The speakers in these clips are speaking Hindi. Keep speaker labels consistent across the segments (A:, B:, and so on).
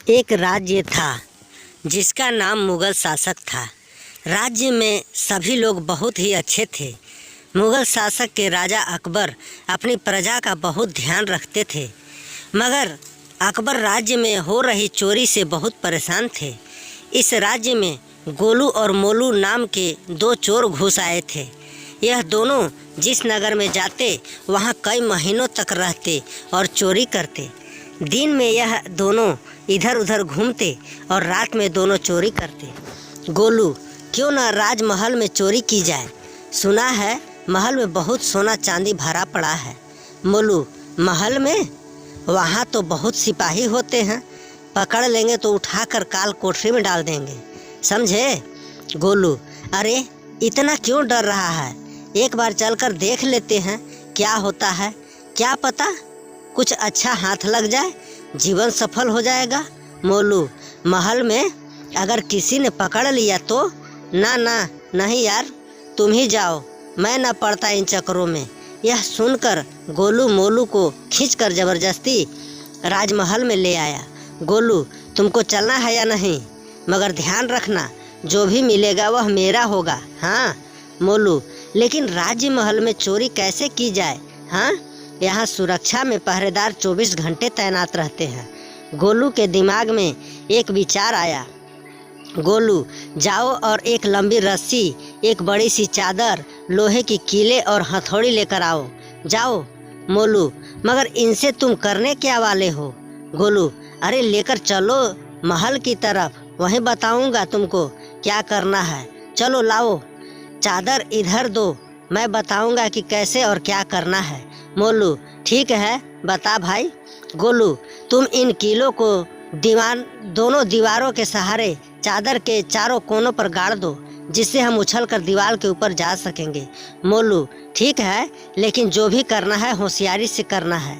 A: एक राज्य था जिसका नाम मुग़ल शासक था। राज्य में सभी लोग बहुत ही अच्छे थे। मुग़ल शासक के राजा अकबर अपनी प्रजा का बहुत ध्यान रखते थे, मगर अकबर राज्य में हो रही चोरी से बहुत परेशान थे। इस राज्य में गोलू और मोलू नाम के दो चोर घुस आए थे। यह दोनों जिस नगर में जाते वहाँ कई महीनों तक रहते और चोरी करते। दिन में यह दोनों इधर उधर घूमते और रात में दोनों चोरी करते। गोलू, क्यों न राजमहल में चोरी की जाए, सुना है महल में बहुत सोना चांदी भरा पड़ा है। मोलू, महल में? वहाँ तो बहुत सिपाही होते हैं, पकड़ लेंगे तो उठाकर काल कोठरी में डाल देंगे, समझे? गोलू, अरे इतना क्यों डर रहा है, एक बार चलकर देख लेते हैं क्या होता है, क्या पता कुछ अच्छा हाथ लग जाए, जीवन सफल हो जाएगा। मोलू, महल में अगर किसी ने पकड़ लिया तो? ना ना, नहीं यार, तुम ही जाओ, मैं ना पड़ता इन चक्करों में। यह सुनकर गोलू मोलू को खींचकर जबरदस्ती राजमहल में ले आया। गोलू, तुमको चलना है या नहीं? मगर ध्यान रखना, जो भी मिलेगा वह मेरा होगा। हाँ। मोलू, लेकिन राज्य महल में चोरी कैसे की जाए? हाँ, यहाँ सुरक्षा में पहरेदार 24 घंटे तैनात रहते हैं। गोलू के दिमाग में एक विचार आया। गोलू, जाओ और एक लंबी रस्सी, एक बड़ी सी चादर, लोहे की कीले और हथौड़ी लेकर आओ। जाओ। मोलू, मगर इनसे तुम करने क्या वाले हो? गोलू, अरे लेकर चलो महल की तरफ, वहीं बताऊंगा तुमको क्या करना है। चलो लाओ, चादर इधर दो, मैं बताऊंगा कि कैसे और क्या करना है। मोलू, ठीक है, बता भाई। गोलू, तुम इन कीलों को दोनों दीवारों के सहारे चादर के चारों कोनों पर गाड़ दो, जिससे हम उछलकर दीवार के ऊपर जा सकेंगे। मोलू, ठीक है, लेकिन जो भी करना है होशियारी से करना है।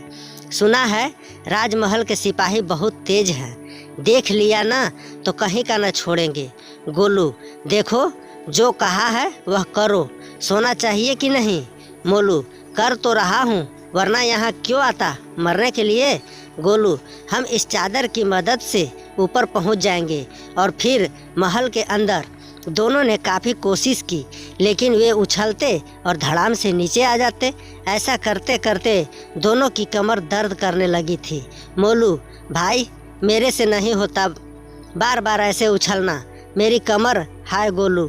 A: सुना है राजमहल के सिपाही बहुत तेज हैं, देख लिया ना तो कहीं का न छोड़ेंगे। गोलू, देखो जो कहा है वह करो, सोना चाहिए कि नहीं? मोलू, कर तो रहा हूँ, वरना यहाँ क्यों आता, मरने के लिए? गोलू, हम इस चादर की मदद से ऊपर पहुँच जाएंगे और फिर महल के अंदर। दोनों ने काफ़ी कोशिश की, लेकिन वे उछलते और धड़ाम से नीचे आ जाते। ऐसा करते करते दोनों की कमर दर्द करने लगी थी। मोलू, भाई मेरे से नहीं होता बार बार ऐसे उछलना, मेरी कमर। हाय गोलू,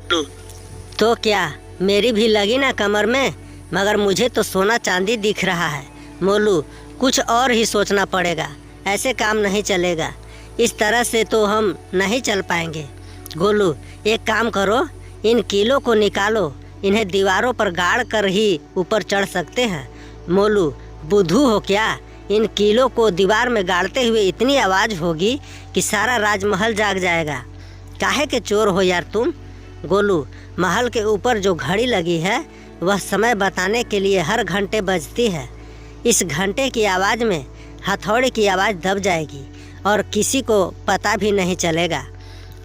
A: तो क्या मेरी भी लगी ना कमर में, मगर मुझे तो सोना चांदी दिख रहा है। मोलू, कुछ और ही सोचना पड़ेगा, ऐसे काम नहीं चलेगा, इस तरह से तो हम नहीं चल पाएंगे। गोलू, एक काम करो, इन कीलों को निकालो, इन्हें दीवारों पर गाड़ कर ही ऊपर चढ़ सकते हैं। मोलू, बुद्धू हो क्या? इन कीलों को दीवार में गाड़ते हुए इतनी आवाज़ होगी कि सारा राजमहल जाग जाएगा। काहे के चोर हो यार तुम? गोलू, महल के ऊपर जो घड़ी लगी है वह समय बताने के लिए हर घंटे बजती है। इस घंटे की आवाज़ में हथौड़े की आवाज़ दब जाएगी और किसी को पता भी नहीं चलेगा।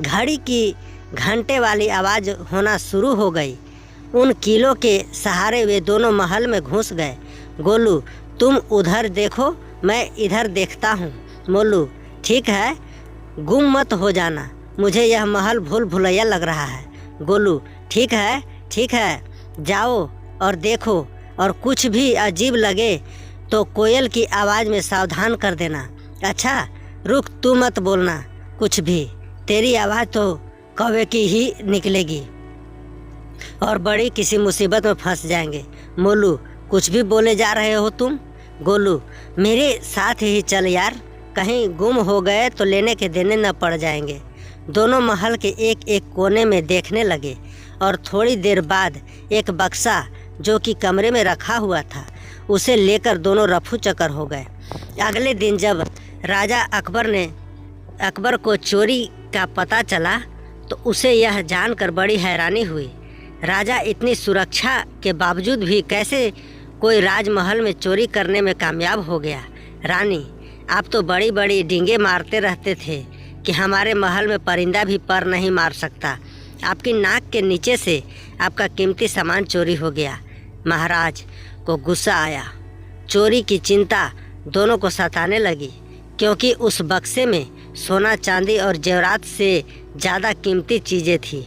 A: घड़ी की घंटे वाली आवाज़ होना शुरू हो गई। उन कीलों के सहारे वे दोनों महल में घुस गए। गोलू, तुम उधर देखो, मैं इधर देखता हूँ। मोलू, ठीक है, गुम मत हो जाना, मुझे यह महल भूल भुलैया लग रहा है। गोलू, ठीक है ठीक है, जाओ और देखो, और कुछ भी अजीब लगे तो कोयल की आवाज़ में सावधान कर देना। अच्छा, रुक, तू मत बोलना कुछ भी, तेरी आवाज़ तो कौवे की ही निकलेगी और बड़ी किसी मुसीबत में फंस जाएंगे। मोलू, कुछ भी बोले जा रहे हो तुम? गोलू, मेरे साथ ही चल यार, कहीं गुम हो गए तो लेने के देने न पड़ जाएंगे। दोनों महल के एक एक कोने में देखने लगे और थोड़ी देर बाद एक बक्सा जो कि कमरे में रखा हुआ था उसे लेकर दोनों रफू चक्कर हो गए। अगले दिन जब राजा अकबर को चोरी का पता चला तो उसे यह जानकर बड़ी हैरानी हुई। राजा इतनी सुरक्षा के बावजूद भी कैसे कोई राजमहल में चोरी करने में कामयाब हो गया? रानी, आप तो बड़ी बड़ी डींगे मारते रहते थे कि हमारे महल में परिंदा भी पर नहीं मार सकता। आपकी नाक के नीचे से आपका कीमती सामान चोरी हो गया। महाराज को गुस्सा आया। चोरी की चिंता दोनों को सताने लगी, क्योंकि उस बक्से में सोना चांदी और जेवरात से ज़्यादा कीमती चीज़ें थी।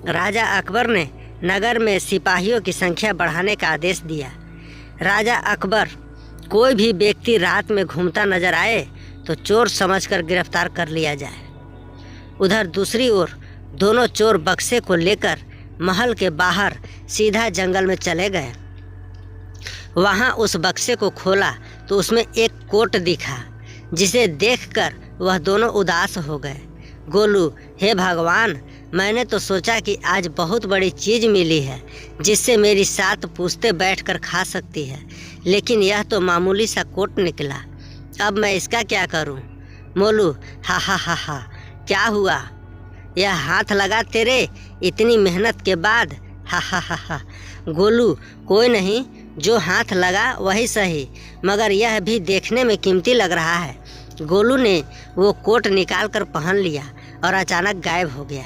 A: राजा अकबर ने नगर में सिपाहियों की संख्या बढ़ाने का आदेश दिया। राजा अकबर कोई भी व्यक्ति रात में घूमता नजर आए तो चोर समझकर गिरफ्तार कर लिया जाए। उधर दूसरी ओर दोनों चोर बक्से को लेकर महल के बाहर सीधा जंगल में चले गए। वहां उस बक्से को खोला तो उसमें एक कोट दिखा, जिसे देखकर वह दोनों उदास हो गए। गोलू, हे भगवान, मैंने तो सोचा कि आज बहुत बड़ी चीज़ मिली है जिससे मेरी 7 पुश्तें बैठकर खा सकती है, लेकिन यह तो मामूली सा कोट निकला। अब मैं इसका क्या करूं? मोलू, हा हा हा हा, क्या हुआ? यह हाथ लगा तेरे इतनी मेहनत के बाद? हा हा हा हा। गोलू, कोई नहीं, जो हाथ लगा वही सही, मगर यह भी देखने में कीमती लग रहा है। गोलू ने वो कोट निकाल कर पहन लिया और अचानक गायब हो गया।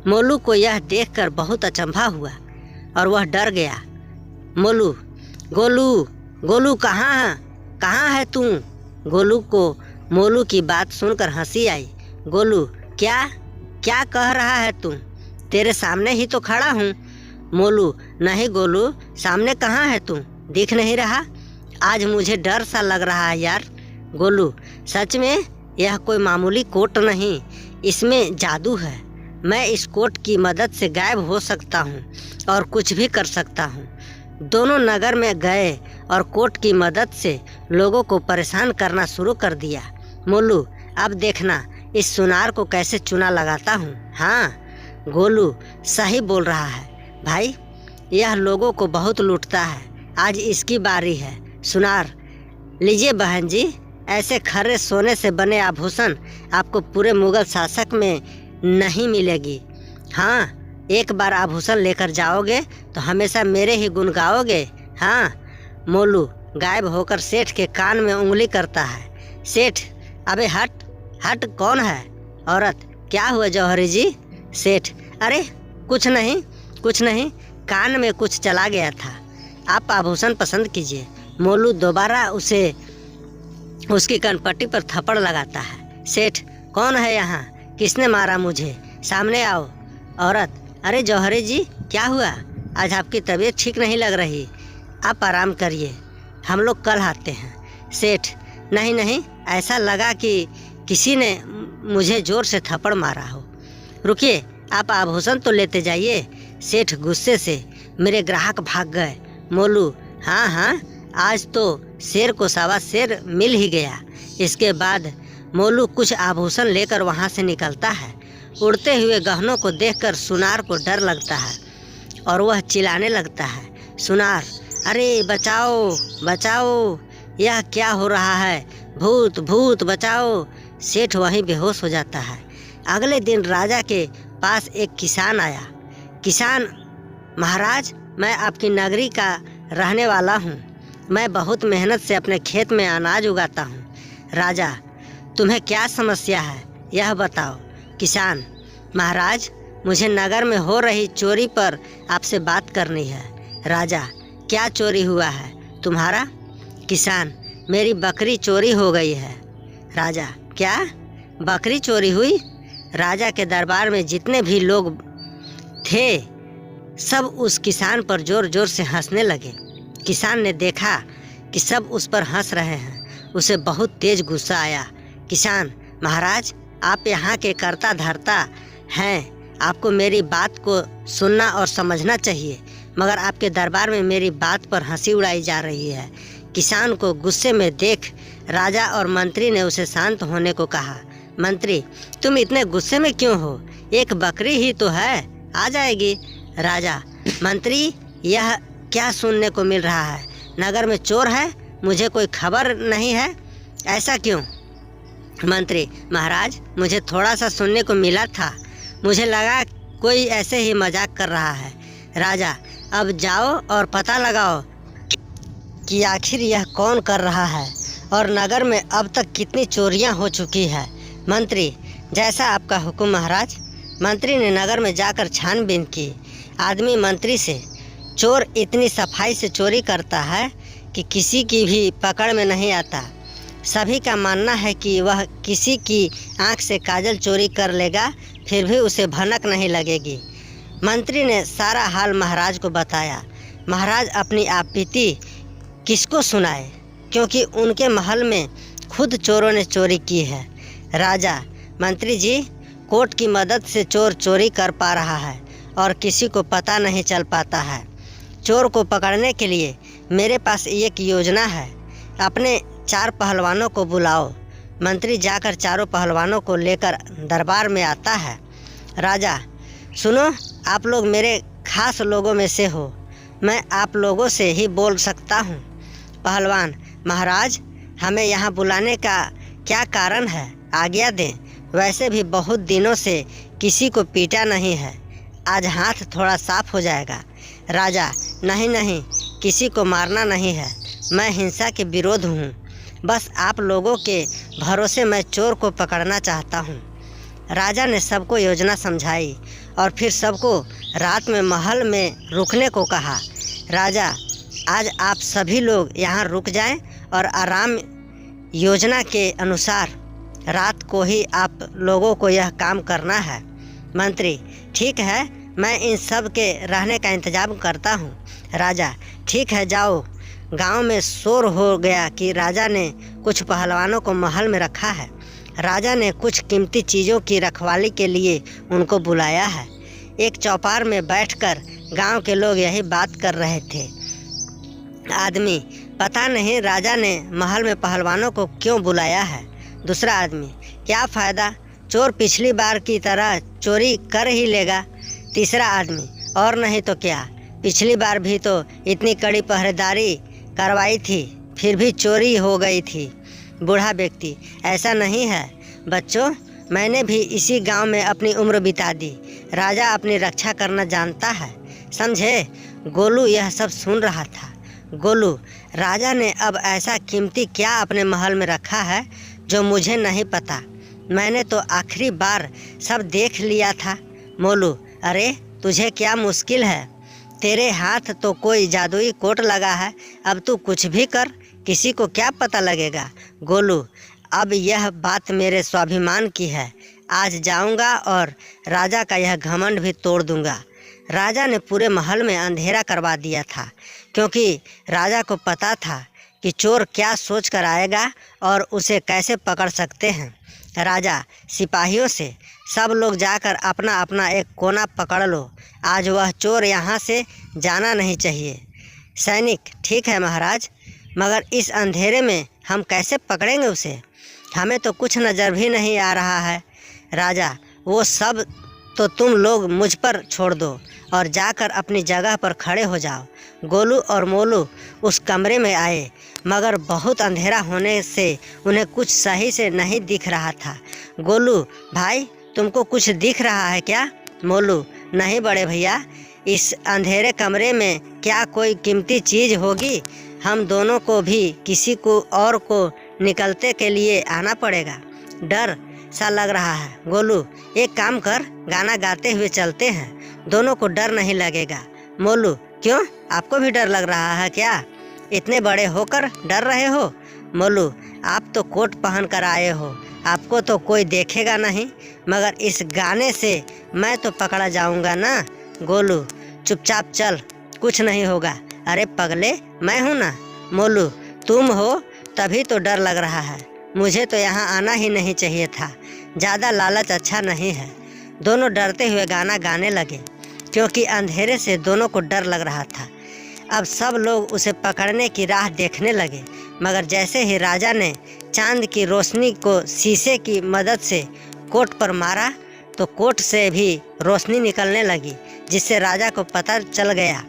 A: मोलू को यह देखकर बहुत अचंभा हुआ और वह डर गया। मोलू, गोलू, गोलू कहाँ है तू? गोलू को मोलू की बात सुनकर हंसी आई। गोलू, क्या कह रहा है तू? तेरे सामने ही तो खड़ा हूँ। मोलू, नहीं गोलू, सामने कहाँ है तू? दिख नहीं रहा? आज मुझे डर सा लग रहा है यार। गोलू, सच में यह कोई मामूली कोट नहीं, इसमें जादू है। मैं इस कोट की मदद से गायब हो सकता हूँ और कुछ भी कर सकता हूँ। दोनों नगर में गए और कोट की मदद से लोगों को परेशान करना शुरू कर दिया। मोलू, अब देखना इस सुनार को कैसे चूना लगाता हूँ। हाँ, गोलू सही बोल रहा है भाई, यह लोगों को बहुत लूटता है। आज इसकी बारी है। सुनार, लीजिए बहन जी, ऐसे खरे सोने से बने आभूषण आपको पूरे मुगल शासक में नहीं मिलेगी। हाँ, एक बार आभूषण लेकर जाओगे तो हमेशा मेरे ही गुण गाओगे। हाँ। मोलू गायब होकर सेठ के कान में उंगली करता है। सेठ, अबे हट हट, कौन है? औरत, क्या हुआ जौहरी जी? सेठ, अरे कुछ नहीं, कान में कुछ चला गया था। आप आभूषण पसंद कीजिए। मोलू दोबारा उसकी कनपट्टी पर थप्पड़ लगाता है। सेठ, कौन है यहाँ? किसने मारा मुझे? सामने आओ। औरत, अरे जौहरी जी, क्या हुआ? आज आपकी तबीयत ठीक नहीं लग रही, आप आराम करिए, हम लोग कल आते हैं। सेठ, नहीं, ऐसा लगा कि किसी ने मुझे जोर से थप्पड़ मारा हो। रुकिए, आप आभूषण तो लेते जाइए। सेठ गुस्से से, मेरे ग्राहक भाग गए। मोलू, हाँ, आज तो शेर को सवा शेर मिल ही गया। इसके बाद मोलू कुछ आभूषण लेकर वहाँ से निकलता है। उड़ते हुए गहनों को देखकर सुनार को डर लगता है और वह चिल्लाने लगता है। सुनार, अरे बचाओ बचाओ, यह क्या हो रहा है? भूत भूत, बचाओ। सेठ वहीं बेहोश हो जाता है। अगले दिन राजा के पास एक किसान आया। किसान, महाराज, मैं आपकी नगरी का रहने वाला हूँ। मैं बहुत मेहनत से अपने खेत में अनाज उगाता हूँ। राजा, तुम्हें क्या समस्या है, यह बताओ। किसान, महाराज, मुझे नगर में हो रही चोरी पर आपसे बात करनी है। राजा, क्या चोरी हुआ है तुम्हारा? किसान, मेरी बकरी चोरी हो गई है। राजा, क्या बकरी चोरी हुई? राजा के दरबार में जितने भी लोग थे सब उस किसान पर जोर जोर से हंसने लगे। किसान ने देखा कि सब उस पर हंस रहे हैं, उसे बहुत तेज गुस्सा आया। किसान, महाराज, आप यहाँ के कर्ता धर्ता हैं, आपको मेरी बात को सुनना और समझना चाहिए, मगर आपके दरबार में मेरी बात पर हंसी उड़ाई जा रही है। किसान को गुस्से में देख राजा और मंत्री ने उसे शांत होने को कहा। मंत्री, तुम इतने गुस्से में क्यों हो? एक बकरी ही तो है, आ जाएगी। राजा, मंत्री, यह क्या सुनने को मिल रहा है? नगर में चोर है, मुझे कोई खबर नहीं है, ऐसा क्यों? मंत्री, महाराज, मुझे थोड़ा सा सुनने को मिला था, मुझे लगा कोई ऐसे ही मजाक कर रहा है। राजा, अब जाओ और पता लगाओ कि आखिर यह कौन कर रहा है और नगर में अब तक कितनी चोरियां हो चुकी है। मंत्री, जैसा आपका हुक्म महाराज। मंत्री ने नगर में जाकर छानबीन की। आदमी मंत्री से, चोर इतनी सफाई से चोरी करता है कि किसी की भी पकड़ में नहीं आता। सभी का मानना है कि वह किसी की आंख से काजल चोरी कर लेगा, फिर भी उसे भनक नहीं लगेगी। मंत्री ने सारा हाल महाराज को बताया। महाराज अपनी आपबीती किसको सुनाए, क्योंकि उनके महल में खुद चोरों ने चोरी की है। राजा, मंत्री जी, कोर्ट की मदद से चोर चोरी कर पा रहा है और किसी को पता नहीं चल पाता है। चोर को पकड़ने के लिए मेरे पास एक योजना है। अपने 4 पहलवानों को बुलाओ। मंत्री जाकर चारों पहलवानों को लेकर दरबार में आता है। राजा, सुनो, आप लोग मेरे खास लोगों में से हो, मैं आप लोगों से ही बोल सकता हूँ। पहलवान, महाराज, हमें यहाँ बुलाने का क्या कारण है, आज्ञा दें। वैसे भी बहुत दिनों से किसी को पीटा नहीं है, आज हाथ थोड़ा साफ हो जाएगा। राजा, नहीं नहीं, किसी को मारना नहीं है, मैं हिंसा के विरोध हूँ। बस आप लोगों के भरोसे मैं चोर को पकड़ना चाहता हूँ। राजा ने सबको योजना समझाई और फिर सबको रात में महल में रुकने को कहा। राजा, आज आप सभी लोग यहाँ रुक जाएं और आराम, योजना के अनुसार रात को ही आप लोगों को यह काम करना है। मंत्री, ठीक है, मैं इन सब के रहने का इंतजाम करता हूँ। राजा, ठीक है, जाओ। गांव में शोर हो गया कि राजा ने कुछ पहलवानों को महल में रखा है। राजा ने कुछ कीमती चीज़ों की रखवाली के लिए उनको बुलाया है। एक चौपार में बैठकर गांव के लोग यही बात कर रहे थे। आदमी, पता नहीं राजा ने महल में पहलवानों को क्यों बुलाया है। दूसरा आदमी, क्या फ़ायदा, चोर पिछली बार की तरह चोरी कर ही लेगा। तीसरा आदमी, और नहीं तो क्या, पिछली बार भी तो इतनी कड़ी पहरेदारी करवाई थी, फिर भी चोरी हो गई थी। बूढ़ा व्यक्ति, ऐसा नहीं है बच्चों, मैंने भी इसी गांव में अपनी उम्र बिता दी। राजा अपनी रक्षा करना जानता है, समझे। गोलू यह सब सुन रहा था। गोलू, राजा ने अब ऐसा कीमती क्या अपने महल में रखा है जो मुझे नहीं पता। मैंने तो आखिरी बार सब देख लिया था। मोलू, अरे तुझे क्या मुश्किल है, तेरे हाथ तो कोई जादुई कोट लगा है, अब तू कुछ भी कर, किसी को क्या पता लगेगा। गोलू, अब यह बात मेरे स्वाभिमान की है, आज जाऊंगा और राजा का यह घमंड भी तोड़ दूंगा। राजा ने पूरे महल में अंधेरा करवा दिया था, क्योंकि राजा को पता था कि चोर क्या सोच कर आएगा और उसे कैसे पकड़ सकते हैं। राजा, सिपाहियों से सब लोग जाकर अपना अपना एक कोना पकड़ लो, आज वह चोर यहाँ से जाना नहीं चाहिए। सैनिक, ठीक है महाराज, मगर इस अंधेरे में हम कैसे पकड़ेंगे उसे, हमें तो कुछ नज़र भी नहीं आ रहा है। राजा, वो सब तो तुम लोग मुझ पर छोड़ दो और जाकर अपनी जगह पर खड़े हो जाओ। गोलू और मोलू उस कमरे में आए, मगर बहुत अंधेरा होने से उन्हें कुछ सही से नहीं दिख रहा था। गोलू, भाई तुमको कुछ दिख रहा है क्या? मोलू, नहीं बड़े भैया, इस अंधेरे कमरे में क्या कोई कीमती चीज़ होगी, हम दोनों को भी किसी को और को निकलते के लिए आना पड़ेगा, डर सा लग रहा है। गोलू, एक काम कर, गाना गाते हुए चलते हैं, दोनों को डर नहीं लगेगा। मोलू, क्यों, आपको भी डर लग रहा है क्या? इतने बड़े होकर डर रहे हो? मोलू, आप तो कोट पहन कर आए हो, आपको तो कोई देखेगा नहीं, मगर इस गाने से मैं तो पकड़ा जाऊंगा ना। गोलू, चुपचाप चल, कुछ नहीं होगा। अरे पगले, मैं हूँ ना। मोलू, तुम हो तभी तो डर लग रहा है, मुझे तो यहाँ आना ही नहीं चाहिए था, ज़्यादा लालच अच्छा नहीं है। दोनों डरते हुए गाना गाने लगे, क्योंकि अंधेरे से दोनों को डर लग रहा था। अब सब लोग उसे पकड़ने की राह देखने लगे, मगर जैसे ही राजा ने चांद की रोशनी को शीशे की मदद से कोट पर मारा तो कोट से भी रोशनी निकलने लगी, जिससे राजा को पता चल गया।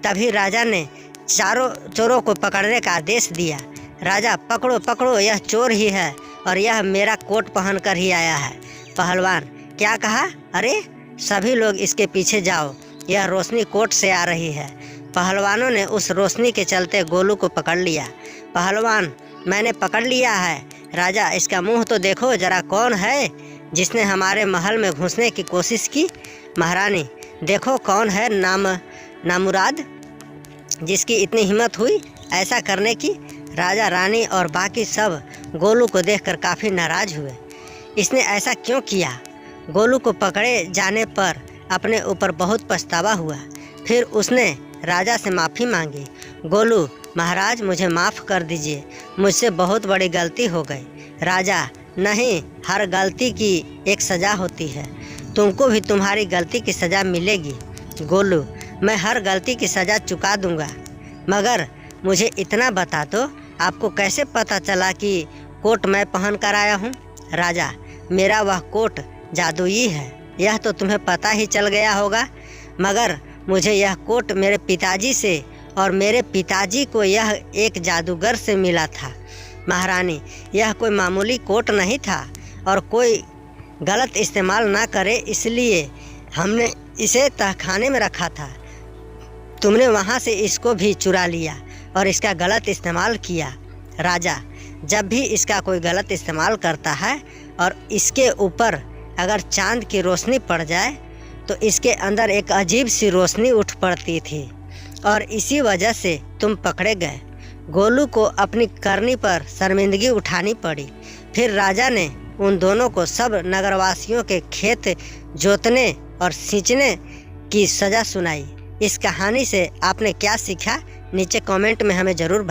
A: तभी राजा ने चारों चोरों को पकड़ने का आदेश दिया। राजा, पकड़ो पकड़ो, यह चोर ही है और यह मेरा कोट पहन कर ही आया है। पहलवान, क्या कहा? अरे सभी लोग इसके पीछे जाओ, यह रोशनी कोट से आ रही है। पहलवानों ने उस रोशनी के चलते गोलू को पकड़ लिया। पहलवान, मैंने पकड़ लिया है। राजा, इसका मुंह तो देखो जरा, कौन है जिसने हमारे महल में घुसने की कोशिश की? महारानी, देखो कौन है नामुराद जिसकी इतनी हिम्मत हुई ऐसा करने की। राजा रानी और बाकी सब गोलू को देखकर काफ़ी नाराज़ हुए। इसने ऐसा क्यों किया? गोलू को पकड़े जाने पर अपने ऊपर बहुत पछतावा हुआ। फिर उसने राजा से माफ़ी मांगी। गोलू, महाराज मुझे माफ़ कर दीजिए, मुझसे बहुत बड़ी गलती हो गई। राजा, नहीं, हर गलती की एक सज़ा होती है, तुमको भी तुम्हारी गलती की सज़ा मिलेगी। गोलू, मैं हर गलती की सज़ा चुका दूंगा, मगर मुझे इतना बता दो, आपको कैसे पता चला कि कोट मैं पहन कर आया हूँ? राजा, मेरा वह कोट जादुई है, यह तो तुम्हें पता ही चल गया होगा, मगर मुझे यह कोट मेरे पिताजी से और मेरे पिताजी को यह एक जादूगर से मिला था। महारानी, यह कोई मामूली कोट नहीं था और कोई गलत इस्तेमाल ना करे इसलिए हमने इसे तहखाने में रखा था। तुमने वहाँ से इसको भी चुरा लिया और इसका गलत इस्तेमाल किया। राजा, जब भी इसका कोई गलत इस्तेमाल करता है और इसके ऊपर अगर चांद की रोशनी पड़ जाए तो इसके अंदर एक अजीब सी रोशनी उठ पड़ती थी और इसी वजह से तुम पकड़े गए। गोलू को अपनी करनी पर शर्मिंदगी उठानी पड़ी। फिर राजा ने उन दोनों को सब नगरवासियों के खेत जोतने और सींचने की सज़ा सुनाई। इस कहानी से आपने क्या सीखा? नीचे कमेंट में हमें ज़रूर